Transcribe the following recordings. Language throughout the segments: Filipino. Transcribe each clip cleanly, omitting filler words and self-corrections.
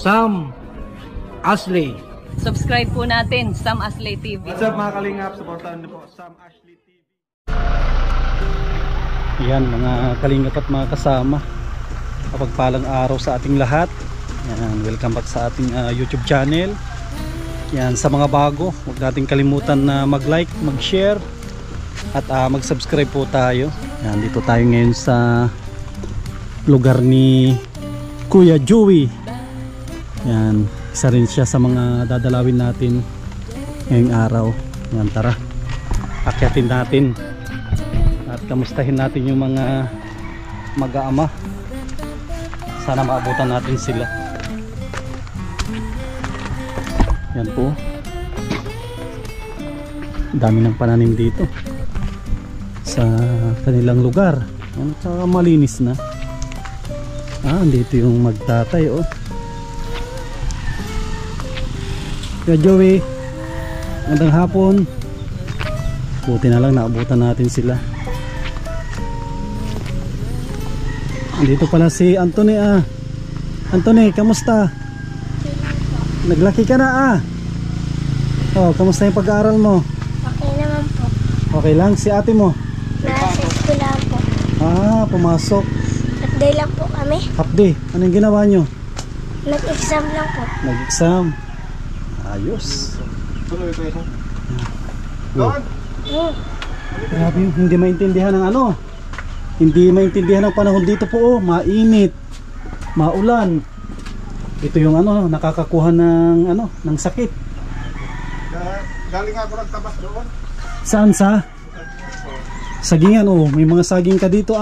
Sam Ashley. Subscribe po natin, Sam Ashley TV. What's up mga kalingap? Supportahan niyo po Sam Ashley TV. Yan mga kalingap at mga kasama, kapagpalang araw sa ating lahat. Yan, welcome back sa ating YouTube channel. Yan, sa mga bago, huwag nating kalimutan na mag-like, mag-share at mag-subscribe po tayo. Yan, dito tayo ngayon sa lugar ni Kuya Joey. Yan, isa rin siya sa mga dadalawin natin ngayong araw. Yan, tara, akyatin natin at kamustahin natin yung mga mag-aama. Sana maabutan natin sila. Yan po, dami ng pananim dito sa kanilang lugar. Yan, saka malinis na. Dito yung magtatay, oh. Kaya Joey, magandang hapon. Buti na lang naabutan natin sila. Dito pala si Anthony. Anthony, kamusta? Naglaki ka na kamusta yung pag-aaral mo? Okay naman po. Okay lang, si ate mo? Nasa eskwela po. Pumasok. Half day lang po kami. Half day, anong ginawa nyo? Nag-exam lang po. Nag-exam. Ayos. Grabe, hindi maintindihan ng hindi maintindihan ng panahon dito po, mainit, maulan. Ito yung nakakakuha ng ng sakit. Galing ako nagtabas doon. Saan sa? Sagingan, may mga saging ka dito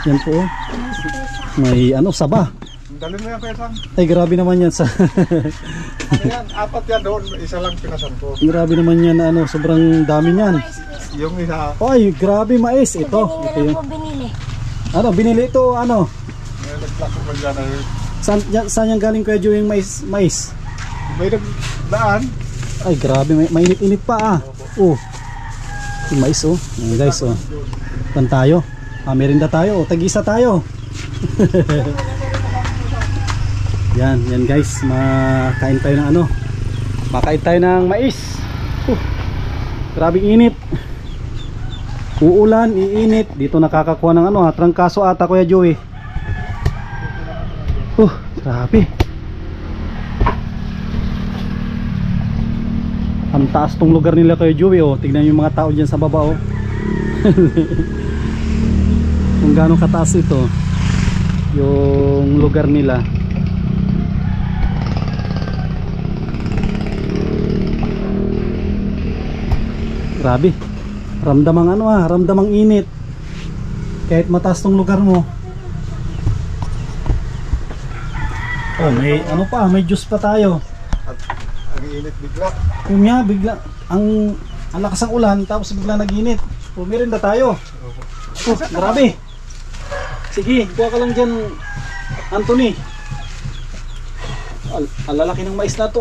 Yan po, may saba. Dali mo yan Pesang. Ay, grabe naman yan sa yan, apat yan doon, isa lang pinasan ko. Grabe naman yan na sobrang dami niyan. Yung isa. Ay, grabe mais ito. Ito yung po binili. Binili ito May nagplako man dyan. Saan yung galing Kuya Joey yung mais? May nagdaan. Ay, grabe, mainit-init pa yung mais Ayan, guys Tan tayo. Merinda tayo, tag-isa tayo. Yan guys, makain tayo ng makain tayo ng mais. Grabing init. Uulan, iinit. Dito nakakakuha ng trangkaso ata Kuya Joey. Grabe. Ang taas tong lugar nila Kuya Joey. Tignan yung mga tao dyan sa baba kung gaano kataas ito yung lugar nila. Grabe, ramdamang ramdamang init kahit mataas tong lugar mo. May may juice pa tayo. At ang init bigla. Bigla ang lakas ng ulan tapos bigla nag-init. Merinda tayo. Grabe. Sige, kuha ka lang dyan Anthony. Ang lalaki ng mais na to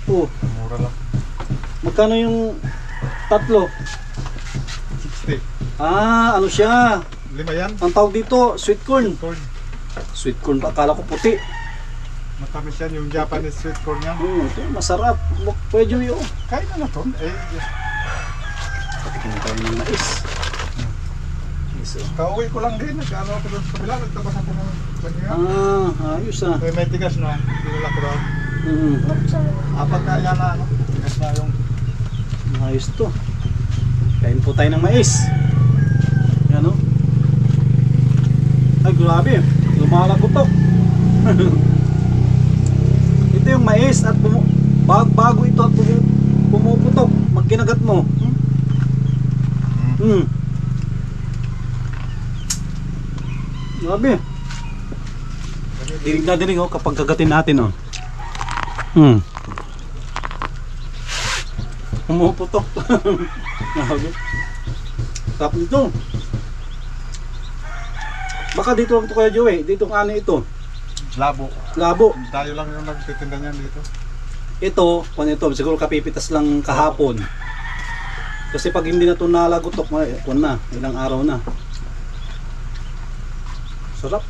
Mura lang. Magkano yung tatlo? 60. Siya? 5 yan. Ang tawag dito, sweet corn. Sweet corn pa, akala ko puti. Matamis yan yung Japanese sweet corn yan. Ito, masarap. Pwede yun. Kain na to. Patikin tayo ng mais. Kauwi ko lang din. Nag-ano ako doon sa kabila. Nagtabas ako ng banyo. Ayos May tigas na. Dinala ko doon. Apat na yan tigas na yung. Ayos to. Kain po tayo ng mais. Yan Ay, grabe. Lumalagotok. Ito yung mais at bago ito at pumuputok. Magkinagat mo. Grabe. Dinig na dinig kapag kagatin natin pumuputok. Tapos ito. Baka dito lang ito Kuya Joey. Dito ito. Labo. Tayo lang yung nagtitinda niyan dito. Ito, siguro kapipitas lang kahapon. Kasi pag hindi na ito nalagotok, ilang araw na. Sarap.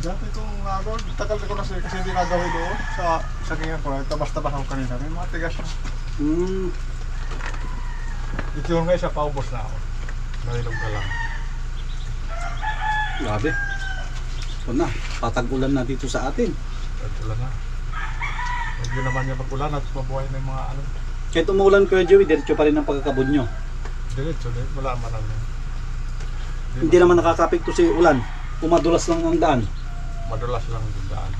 Dati kong ano, tagal ko na kasi hindi nagawin doon sa kingan ko. Tabas-tabas ako kanina. May mga tigas na. Ito yung nga isa, paubos na ako. Nalilog na lang. Grabe. Ito na, patag-ulan na dito sa atin. Ulan na. Huwag yun naman niya mag-ulan at mabuhay na yung mga ano. Kahit umulan Kuya Joey, diretso pa rin ang pagkakabod nyo. Diretso, wala man ano. Hindi naman nakakapekto si ulan. Pumadulas lang ang daan. Madulas lang yung daan.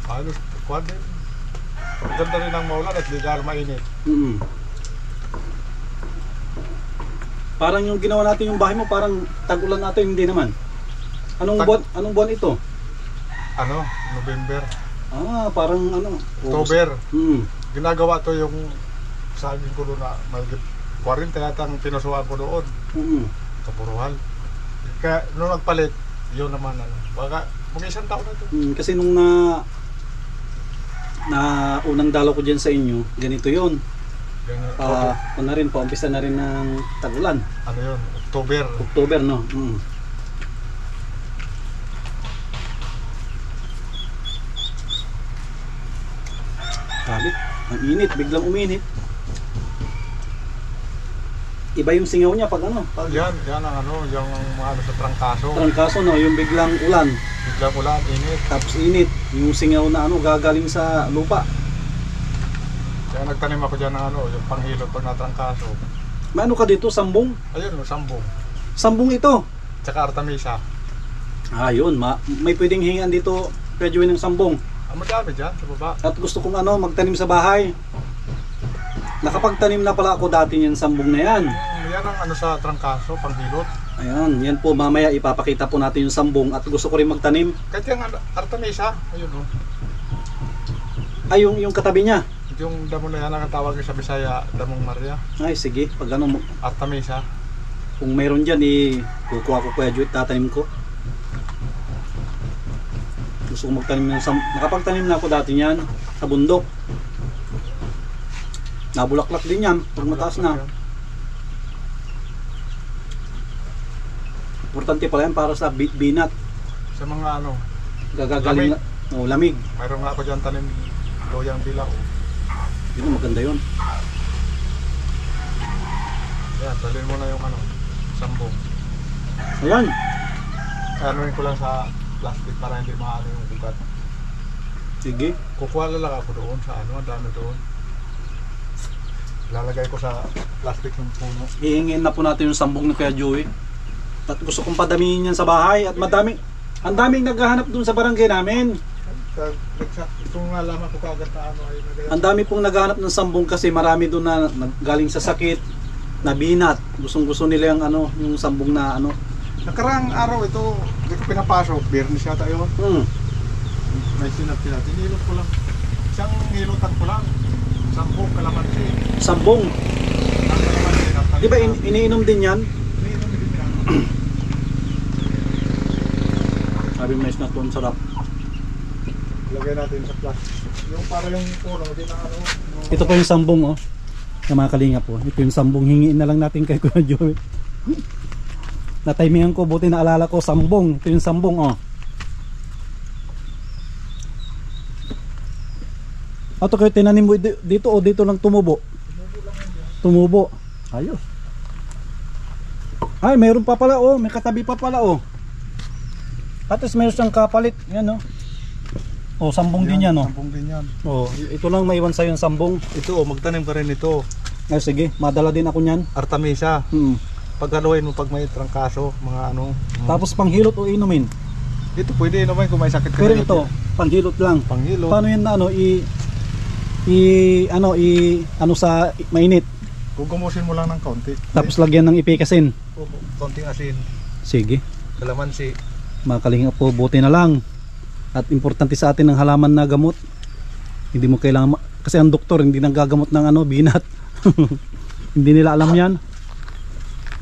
Ano, kuwan din. Ganda rin ang maulan at di gano'n mainit. Parang yung ginawa natin yung bahay mo, parang tag-ulan natin, hindi naman. Anong buwan ito? Ano, November. Parang ano, October. Ginagawa to yung saging ko doon na may 40 yatang pinusuan ko doon. Kapuruhan. Kaya nung nagpalit, yun naman ano. Baka mag-isang taon na ito. Kasi nung na unang dalaw ko dyan sa inyo, ganito yun. Na rin, paumpisa na rin ng tag-ulan. Ano yun? October. October, no? Grabe, ang init, biglang uminit. Iba yung singaw niya pag ano? Yan ang ano, yung mga ano sa trangkaso. Trangkaso, no? Yung biglang ulan. Biglang ulan, init. Tapos init. Yung singaw na ano, gagaling sa lupa. Kaya nagtanim ako dyan ng ano, yung panghilot pag natrangkaso. May ano ka dito, sambong? Ayun, sambong. Sambong ito? Tsaka artemisa. Yun, may pwedeng hingan dito, pwede ng sambong. Madami dyan sa baba. At gusto kong ano, magtanim sa bahay. Nakapagtanim na pala ako dati yung sambong na yan. Yan ang ano sa trangkaso, panghilot. Ayan, yan po mamaya ipapakita po natin yung sambong at gusto ko rin magtanim. Kahit yung artemisa, ayun o. Ay, yung katabi niya. Yung damo na yan ang tawag sa Bisaya, damong Maria. Ay, sige, pag ano, Artemisa. kung mayroon dyan, kukuha ko Kuya Joey, tatanim ko. Gusto ko magtanim ng nakapagtanim na ako dati niyan sa bundok. Nabulaklak din yan pag mataas na. Importante pala yan para sa binat. Sa mga ano, Gagagaling na. Lamig. mayroon nga ako dyan tanim loyang dilaw. Yun, maganda yun. Yan, dalhin mo na yung ano, sambong. Ayan. Anuin ko lang sa plastic para hindi maano yung ugat. Sige. Kukuha lang ako doon sa ano, ang dami doon. Lalagay ko sa plastic yung puno. Hihingin na po natin yung sambong ni Kuya Joey. At gusto kong padamihin yan sa bahay. At ang daming naghahanap dun sa barangay namin. Itong nalaman ko kagad na ano ay Ang dami pong naghahanap ng sambong kasi marami doon na galing sa sakit, na binat. Gustong-gusto nila yung ano, yung sambong na ano. Nakarang araw ito, hindi ko pinapasok. Biyernes yata yun. May sinap sila. Tinilot ko lang. Isang nilutan ko lang. Sambong, kalamansi. Sambong. Di ba iniinom din yan? Iniinom din yan. Sabi mo na ito, ang sarap. Lagay natin sa plastic. Yung para yung puno, hindi na ano. Ito pa yung sambong, oh. Yung mga kalinga po. Ito yung sambong, hingiin na lang natin kay Kuya Joey. Natimingan ko, buti naalala ko, sambong. Ito yung sambong, oh. Ato kayo tinanim mo dito o dito lang tumubo? Tumubo. Ayos. Ay, mayroon pa pala, oh. May katabi pa pala, oh. Patis mayroon siyang kapalit. Yan, oh. Oh, sambong din yan, oh. Sambong din yan. Oh, ito lang maiwan sa'yo yung sambong. Ito, magtanim ka rin ito. Ay, sige, madala din ako niyan. Artemisa. Pagkaluin mo pag may trangkaso, mga ano. Tapos panghilot o inumin. Ito pwede naman kung may sakit ka. Pero na ito, panghilot lang. Panghilot. Paano yan na ano, ano sa mainit. Gugumusin mo lang ng kaunti. Tapos lagyan ng ipikasin. Konting asin. Sige, Kalamansi. mga kalinga po, buti na lang. At importante sa atin ang halaman na gamot. Hindi mo kailangan, kasi ang doktor hindi nang gagamot ng ano, binat. Hindi nila alam yan.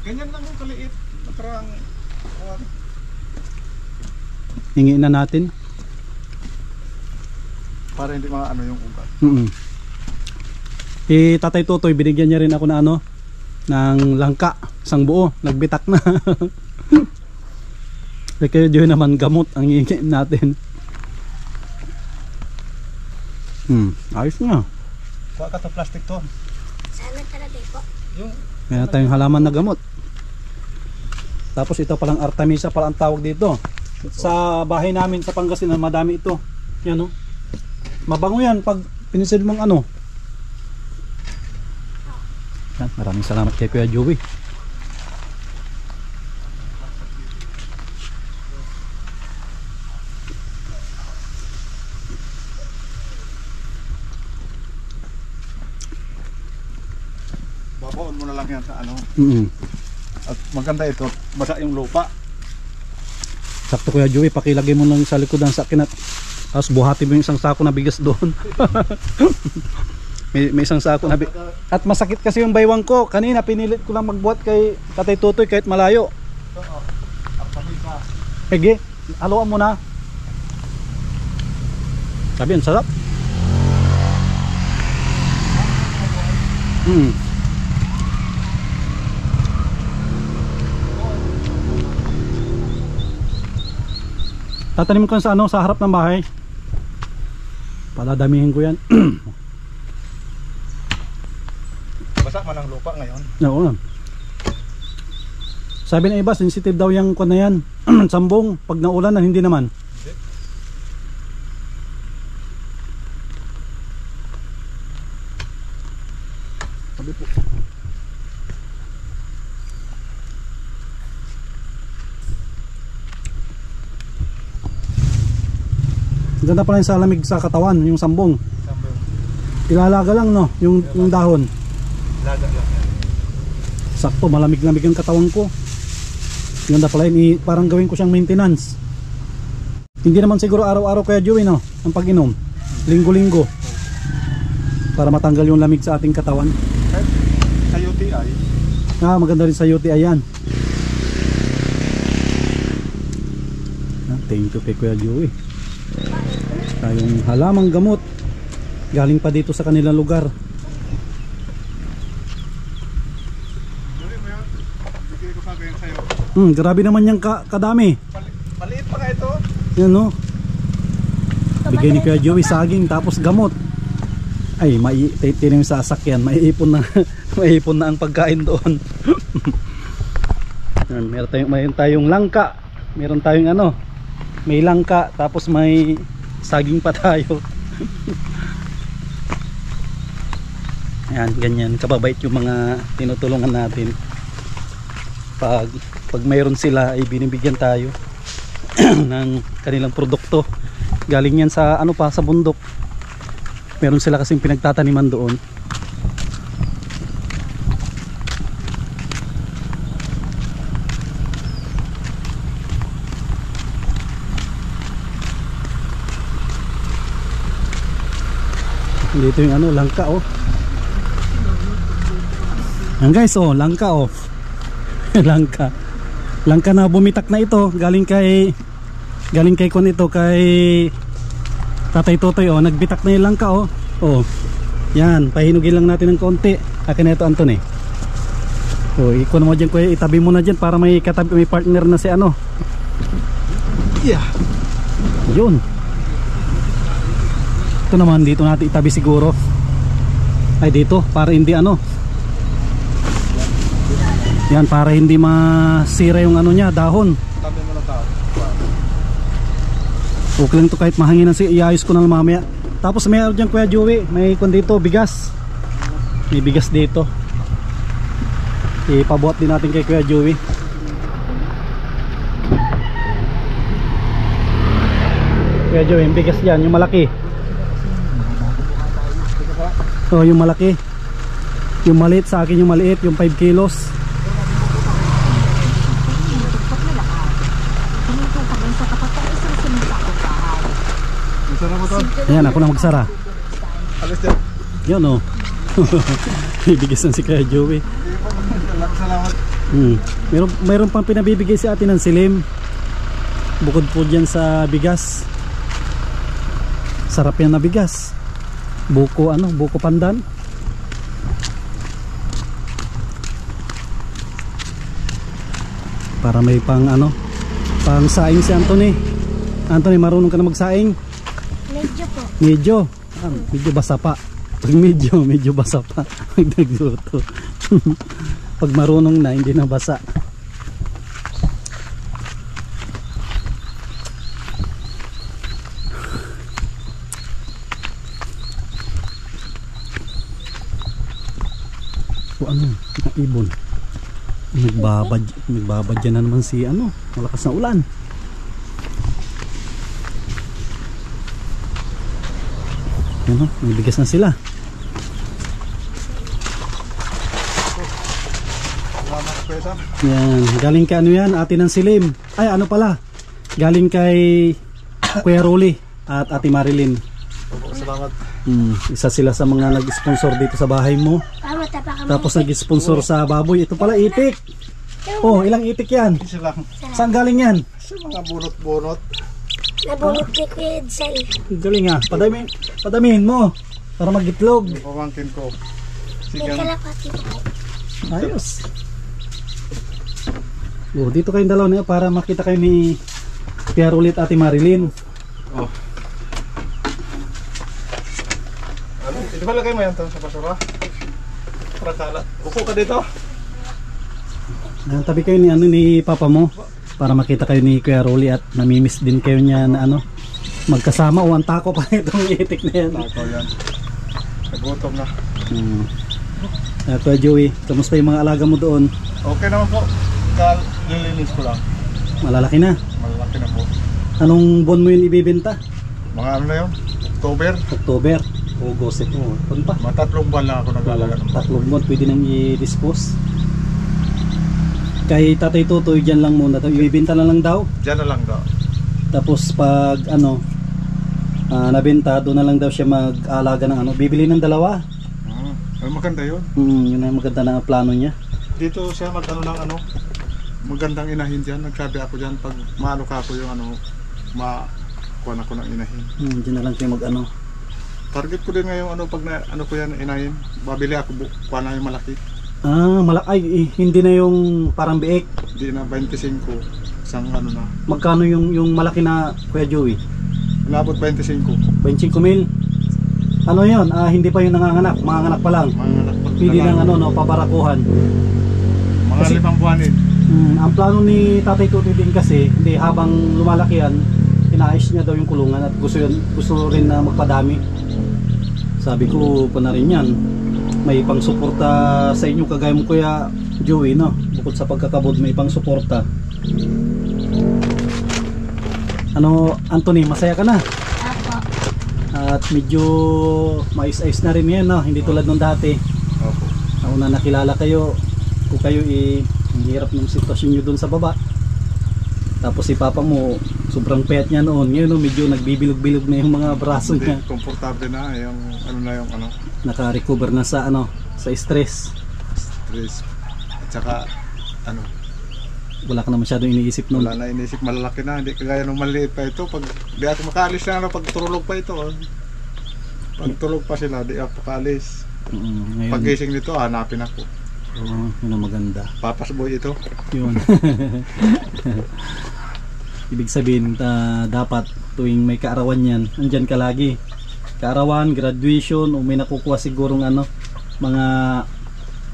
Ganyan lang yung kaliit. Nakarang Hingiin na natin. para hindi maano yung ugat. Tatay Totoy, binigyan niya rin ako na ano, ng langka, isang buo, nagbitak na. Kaya Joey naman gamot ang hingin natin. Ayos nga. Kuha ka to plastic to. Sana talaga po. Yung Meron tayong halaman na gamot. Tapos ito palang Artemisia pala ang tawag dito. Sa bahay namin sa Pangasinan madami ito. Yan o. Mabango yan pag pinisil mong ano. Yan, maraming salamat kay Kuya Joey. babaon mo na lang yan sa ano. At maganda ito, basa yung lupa. Sakto Kuya Joey, pakilagay mo lang sa likod ng sakin at tapos buhatin mo yung isang sako na bigas doon. may isang sako na bigas. At masakit kasi yung baywang ko. Kanina pinilit ko lang magbuhat kay Tatay Tutoy kahit malayo. Sige, haluan mo na. Sabi, ang sarap. Tatanim ko sa ano, sa harap ng bahay. Paladamihin ko yan. Basa man ang lupa ngayon. Oo. Sabi ng iba, sensitive daw yung kwan na yan. Sambong, pag naulan na hindi naman. Sabi po. Ganda pala yung salamig sa katawan, yung sambong. Ilalaga lang no, yung dahon. Laga lang yan. Sakto, malamig-lamig ang katawan ko. Ganda pala yun, parang gawin ko siyang maintenance. Hindi naman siguro araw-araw Kuya Joey no, ang pag-inom. Linggo-linggo. Para matanggal yung lamig sa ating katawan. Sa UTI. Maganda rin sa UTI yan. Thank you kay Kuya Joey. Tayong halamang gamot galing pa dito sa kanilang lugar. Bigay ko sa ganyan sa'yo. Grabe naman yung kadami. Maliit pa nga ito. Yan no. Bigay ni Kuya Joey saging tapos gamot. Ay, tinan yung sasakyan, maiipon na maiipon na ang pagkain doon. Yan, meron tayong langka. Meron tayong ano, may langka tapos may saging pa tayo. Ayan, ganyan kababait yung mga tinutulungan natin. Pag mayroon sila ay binibigyan tayo ng kanilang produkto. Galing yan sa ano pa, sa bundok. Meron sila kasing pinagtataniman doon. Dito yung ano, langka oh. Yan guys oh, langka oh. Langka na bumitak na ito, galing kay kon ito kay Tatay Totoy oh, nagbitak na yung langka oh. Oh. Yan, pahinugin lang natin ng konti. Akin na ito Anton eh. Oh, ikon mo diyan kuya, itabi mo na diyan para may katabi, may partner na si ano. Yeah. Yun. Ito naman dito natin itabi siguro. Ay dito para hindi ano. Yan para hindi masira yung ano niya, dahon. Tabi mo na tao. Okay lang to kahit mahanginan, iayos ko na lang mamaya. Tapos may dyan Kuya Joey, may kon dito bigas. May bigas dito. Ipabuhat din natin kay Kuya Joey. Kuya Joey, yung bigas dyan, yung malaki. So yung malaki. Yung maliit sa akin, yung maliit, yung 5 kilos. Ayan, ako na magsara. Alis din. Yun o. Bibigis na si Kuya Joey. Salamat. Mayroon pang pinabibigay si ate ng silim. Bukod po dyan sa bigas. Sarap yan na bigas. Buko ano, buko pandan. Para may pang ano, Pang saing si Anthony. Anthony, marunong ka na magsaing? Medyo po. Medyo. Medyo basa pa. Pag medyo basa pa. Pag nagluto. Pag marunong na, hindi na basa. O ano, ibon. Nagbabadya na naman si ano, malakas na ulan. Ano, may bigas na sila. Salamat, Kuya Sam. Yan, galing kay ano yan, Ate ng Silim. Ay, ano pala? Galing kay Kuya Rolly at Ate Marilyn. Opo, salamat. Isa sila sa mga nag-sponsor dito sa bahay mo. Tapos nag-sponsor sa baboy. Ito pala itik. Oh, ilang itik yan? Isa lang. Saan galing yan? Sa mga bunot-bunot. Nabulot ni Kuya Edsel. Galing ah. Padamihin mo para magitlog. Yung pamangkin ko. May Sigang. kalapati po. Ayos. Oh, dito kayong dalawa na para makita kayo ni Pierre ulit Ate Marilyn. Oh. Ano? Ito pala kayo mo yan sa basura? Para kalat. Upo ka dito. Tabi kayo ni ano ni Papa mo para makita kayo ni Kuya Rolly at namimiss din kayo niya na ano magkasama. O ang tako pa itong itik na yan. Tako yan. Nagutom na. Kuya Joey, kamusta yung mga alaga mo doon? Okay naman po. Lilinis ko lang. Malalaki na. Malaki na po. Anong buwan mo yun ibibenta? Mga ano na yun? October. October. O goset mo. Ano pa? Mga 3 buwan lang ako nag-alaga ng 3 buwan pwede nang i-dispose. Kay Tatay Tutoy dyan lang muna. Ibibenta na lang daw. Diyan na lang daw. Tapos pag ano nabenta, doon na lang daw siya mag-alaga ng ano. Bibili ng 2. Ay, maganda yun. Yun ang maganda na plano niya. Dito siya mag-ano ng ano. Magandang inahin dyan. Nagsabi ako dyan pag maano ka ako yung ano. Kuha na ko ng inahin. Dyan na lang kayo mag-ano. Target ko din ngayon ano pag na, ano ko yan inahin. Babili ako kuha na yung malaki. Ay, hindi na yung parang biik. Hindi na 25. Isang ano na. Magkano yung malaki na Kuya Joey? Labot 25. 25,000. Ano yun? Hindi pa yung nanganganak. Manganganak pa lang. Mga anak Pili ng ano, no, pabarakuhan. mga Kasi- 5 buwanin. Ang plano ni Tatay Tutoy din kasi, hindi habang lumalaki yan, inaayos niya daw yung kulungan at gusto rin na magpadami. Sabi ko pa na rin yan, may pang suporta sa inyo kagaya mo Kuya Joey, no? Bukod sa pagkakabod, may pang suporta. Ano, Anthony, masaya ka na? Apo. At medyo mais-ayos na rin yan, no? Hindi tulad nung dati. Opo. Nauna nakilala kayo, kung kayo ang hirap ng sitwasyon nyo dun sa baba. Tapos si Papa mo, sobrang payat niya noon. Ngayon, no, medyo nagbibilog-bilog na yung mga braso niya. Hindi, komportable na yung ano na yung ano. Naka-recover na sa ano, sa stress. Stress. At saka ano. Wala ka na masyadong iniisip noon. Wala na inisip, malalaki na, hindi kagaya nung maliit pa ito. Pag di ako makaalis na, ano, pag turulog pa ito. Pag tulog pa sila, di ako makaalis. Ngayon, Pag gising nito, hanapin ako. yun ang maganda. Papas boy ito. Yun. Ibig sabihin, dapat tuwing may kaarawan yan, andyan ka lagi. Kaarawan, graduation, o may nakukuha sigurong ano, mga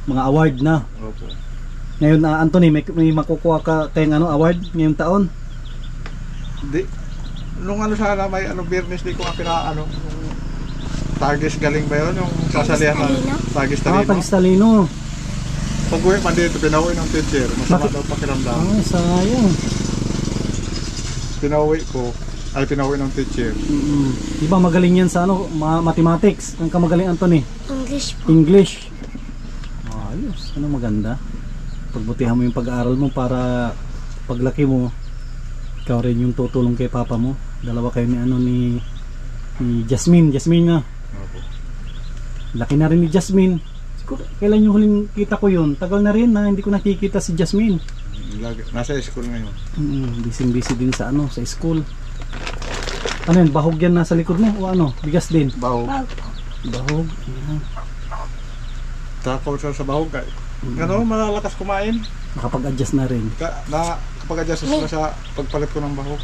award na. Opo. Ngayon, Anthony, may makukuha ka kayong ano, award ngayong taon? Di, nung ano sana may ano Biyernes di ko nga pinaano yung Tagis galing ba yun yung sasalihan na Tagis Talino. Tagis Talino. Pag uwi man dito pinauwi ng teacher, masama Bakit? daw pakiramdam. Sayang. Pinauwi ng teacher. Di ba magaling yan sa ano, mathematics? Ang kamagaling, Anthony? English po. English. Ayos, ano maganda. Pagbutihan mo yung pag-aaral mo para paglaki mo, ikaw rin yung tutulong kay Papa mo. Dalawa kayo ni ano ni Jasmine nga. Opo. Laki na rin ni Jasmine. Siguro, kailan yung huling kita ko yun? Tagal na rin na hindi ko nakikita si Jasmine. Nasa school ngayon. Busy din sa ano, sa school. Ano yun, bahog yan nasa likod mo o ano? Bigas din. Bahog. Bahog. Yan. Tapos sa bahog ka. Ano, malalakas kumain. Nakapag-adjust na rin. pag-adjust sila sa pagpalit ko ng baho.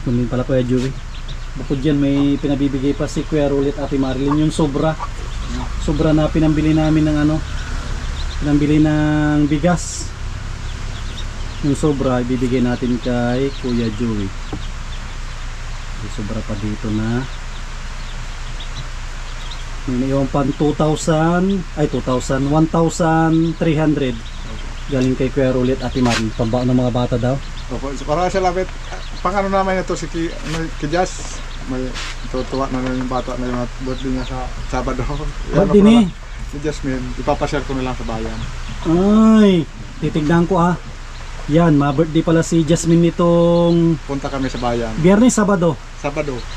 Kunin pala Kuya Joey. Bukod dyan may pinabibigay pa si Kuya Rolet at Ate Marilyn yung sobra. Sobra na pinambili namin ng ano, pinambili ng bigas. Yung sobra ibibigay natin kay Kuya Joey. May sobra pa dito na. Yung pan 2,000 ay 2,000 1,300 galing kay Kuya Rolet at Ate Marilyn. Pambaon ng mga bata daw. Opo, para sa lapit, pang ano naman ito si Jazz. May tutuwa na yung bata na yung birthday niya sa Sabado. Birthday ni? Si Jasmine, ipapashare ko na lang sa bayan. Ay, titignan ko ah. Yan, ma-birthday pala si Jasmine nitong Punta kami sa bayan. Biyernes, Sabado.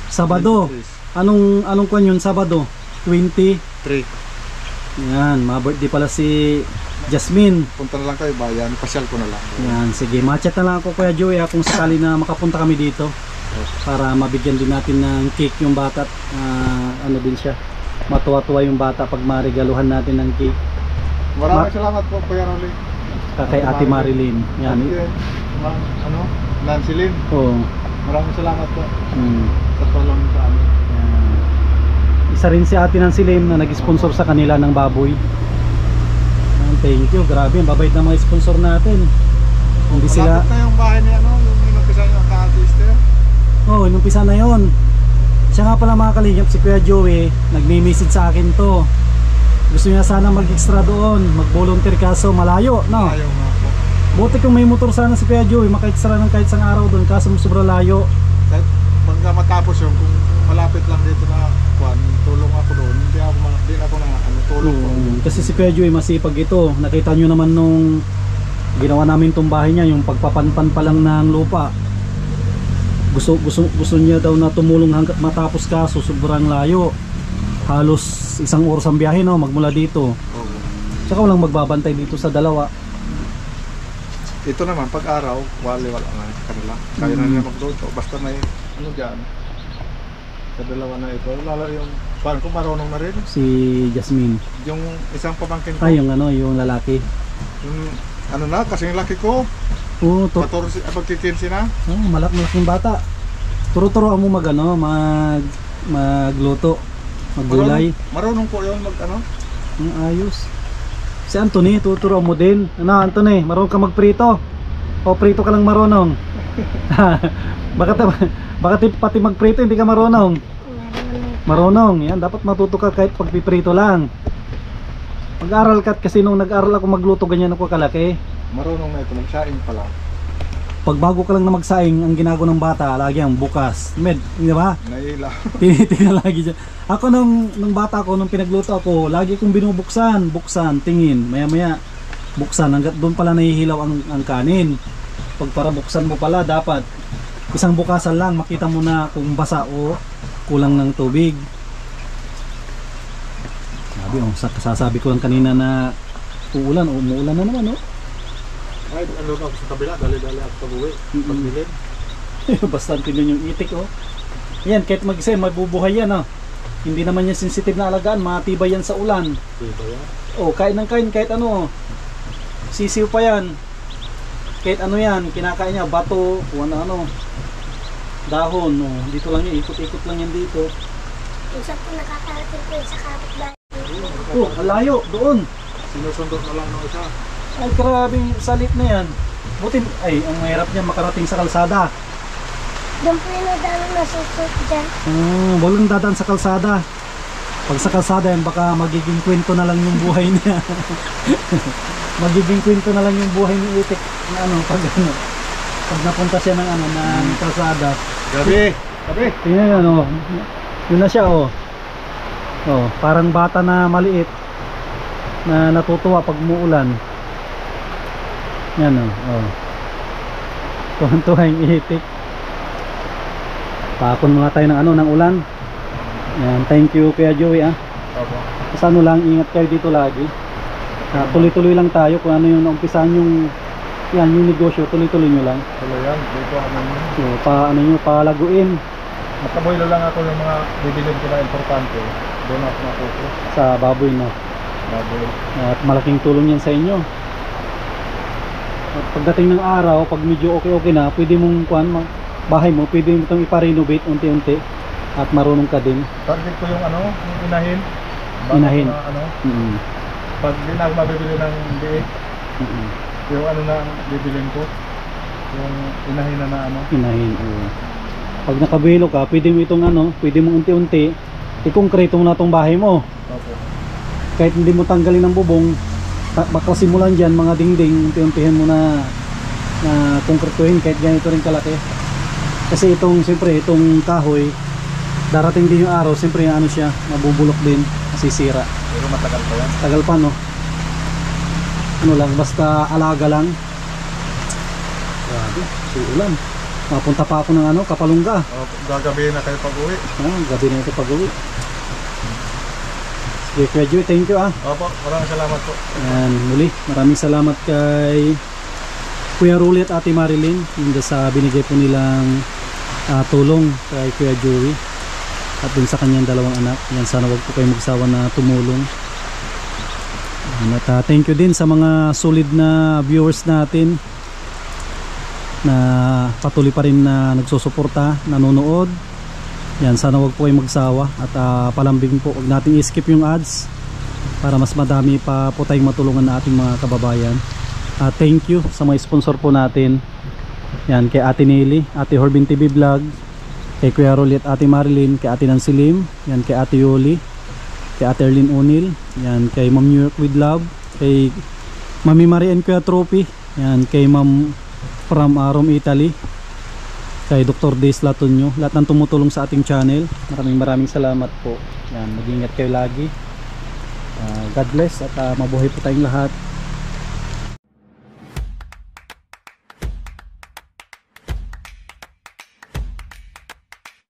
Sabado. Anong kwan yun, Sabado? 23. 3. Yan, ma-birthday pala si Jasmine. Punta na lang kayo bayan, pasyal ko na lang. Yan, sige, ma-chat na lang ako Kuya Joey kung sakali na makapunta kami dito. Para mabigyan din natin ng cake yung bata at ano din siya. Matuwa-tuwa yung bata pag marigaluhan natin ng cake. Maraming salamat po Kuya Rolly. Kay Ate Marilyn. Yan. Ano? Nancy Lynn. Oo. Maraming salamat po Hmm. sa tulong sa amin. Yan. Isa rin si Ate Nancy Lim na nag-sponsor sa kanila ng baboy. Yan, thank you. Grabe, ang babait ng mga sponsor natin. Hindi sila... Malapit na yung bahay ni ano, yung inumpisa niyo ang ka-artister. Oh, inumpisa na yon. Siya nga pala mga kalingap, si Kuya Joey, nagme-message sa akin to. Gusto niya sana mag-extra doon, mag-volunteer kaso malayo, no? Ayaw nga po. Buti kung may motor sana si Kuya Joey, maka-extra ng kahit isang araw doon, kaso sobrang layo. Kahit pagka matapos yun, kung malapit lang dito na kuan, tulong ako doon, hindi ako na ano, tulong ko. Kasi si Kuya Joey masipag ito. Nakita nyo naman nung ginawa namin itong bahay niya, yung pagpapanpan pa lang ng lupa. Gusto niya daw na tumulong hanggat matapos kaso sobrang layo. Halos isang oras ang biyahe, no, magmula dito. Tsaka walang magbabantay dito sa dalawa. Ito naman, pag araw, wala nga sa kanila. Kaya na nila magluto. Basta may ano dyan. Sa dalawa na ito. Lalo yung, parang kung marunong na rin. Si Jasmine. Yung isang pamangkin ko. Ay, yung ano, yung lalaki. Yung, ano na, kasi yung laki ko. Oo, 14, pagkikinsi na. malaking bata. Turo-turoan mo magluto. Maggulay. Marunong po yun mag ano. Ang ayos. Si Anthony, tuturo mo din. Ano, Anthony, marunong ka magprito? O prito ka lang marunong? Bakit pati magprito hindi ka marunong? Marunong. Yan, dapat matuto ka kahit pagpiprito lang. Mag-aral ka kasi nung nag-aral ako magluto ganyan ako kalaki. Marunong na ito, magsaing pa lang. Pag bago ka lang na magsaing, ang ginagawa ng bata, lagi ang bukas. Med, di ba? Naila. Tinitingnan lagi dyan. Ako nung bata ko, nung pinagluto ako, lagi kong binubuksan, tingin, maya buksan, hanggat doon pala nahihilaw ang kanin. Pag para buksan mo pala, dapat isang bukasan lang, makita mo na kung basa o kulang ng tubig. Sasabi ko lang kanina na uulan o umuulan na naman, no? Ay, ano ako sa kabila, dali-dali ako pag-uwi. Pag-bilin. Bastante din yung itik, oh. Yan, kahit mag-isa, mabubuhay yan, oh. Hindi naman yan sensitive na alagaan, matibay yan sa ulan. Diba yan? Oh, kain ng kain, kahit ano, sisiw pa yan. Kahit ano yan, kinakain niya, bato, o ano, dahon, oh. Dito lang yan, ikot-ikot lang yan dito. Kung saan po nakakarating po sa kapitbahay. Oh, malayo, doon. Sinusundot na lang ng isa. Ay, grabing salit na yan. Buti, ay, ang mahirap niya makarating sa kalsada. Doon po yung nadalo na susot dyan. Walang dadaan sa kalsada. Pag sa kalsada yan, baka magiging kwento na lang yung buhay niya. Magiging kwento na lang yung buhay ni Itik na pag napunta siya ng kalsada. Gabi! Tingnan yan, oh. Yun na siya, oh. Oh, parang bata na maliit na natutuwa pag muulan. Yan, oh. Tuwan-tuwa yung Itik. Pakon muna tayo ng ulan. Yan, thank you Kuya Joey, ah. Opo. Sa ano lang, ingat kayo dito lagi. Tuloy-tuloy lang tayo kung ano yung naumpisahan yung yung negosyo, tuloy-tuloy nyo lang. Tuloy yan, dito ako So, palaguin Mataboylo lang ako yung mga bibilin ko na importante. Doon ako nakuko. sa baboy, no. Baboy. At malaking tulong yan sa inyo. At pagdating ng araw, pag medyo okay na, pwede mong bahay mo, pwede mo itong ipa-renovate unti-unti at marunong ka din. Target ko yung yung inahin. Inahin. Na, pag di na ako mabibili ng biik, yung na ang bibilin ko. Yung inahin na Inahin, oo. Pag nakabelo ka, pwede mo itong pwede mo unti-unti i-concrete mo na itong bahay mo. Okay. Kahit hindi mo tanggalin ang bubong, baka simulan dyan mga dingding, unti-untihin mo na konkretuhin kahit ganito rin kalaki. Kasi siyempre itong kahoy, darating din yung araw, siyempre siya, mabubulok din, masisira. Pero matagal pa yan. Tagal pa, no? Lang, basta alaga lang. Grabe, ulan. Mapunta pa ako ng Kapalungga. Gagabihin na kayo pag-uwi. Gabi na ito pag-uwi. Sige, Kuya Joey, thank you Opo, maraming salamat po. Yan, muli, maraming salamat kay Kuya Rolly at Ate Marilyn sa binigay po nilang tulong kay Kuya Joey at dun sa kanyang dalawang anak. Yan, sana wag po kayo magsawa na tumulong. At thank you din sa mga solid na viewers natin na patuloy pa rin na nagsusuporta, nanonood. Yan, sana wag po kayo magsawa at palambing po, wag nating i-skip yung ads para mas madami pa po tayong matulungan na ating mga kababayan. Thank you sa mga sponsor po natin. Yan, kay Ate Nelly, Ate Horbin TV Vlog, kay Kuya Rolly at Ate Marilyn, kay Ate Nancy Lim, yan, kay Ate Yoli, kay Ate Erlyn O'Neill, yan, kay Ma'am New York with Love, kay Mami Marie and Kuya Trophy, yan, kay Ma'am from Rome, Italy, kay Dr. Days Latonyo, lahat ng tumutulong sa ating channel. Maraming salamat po. Yan, mag-ingat kayo lagi. God bless at mabuhay po tayong lahat.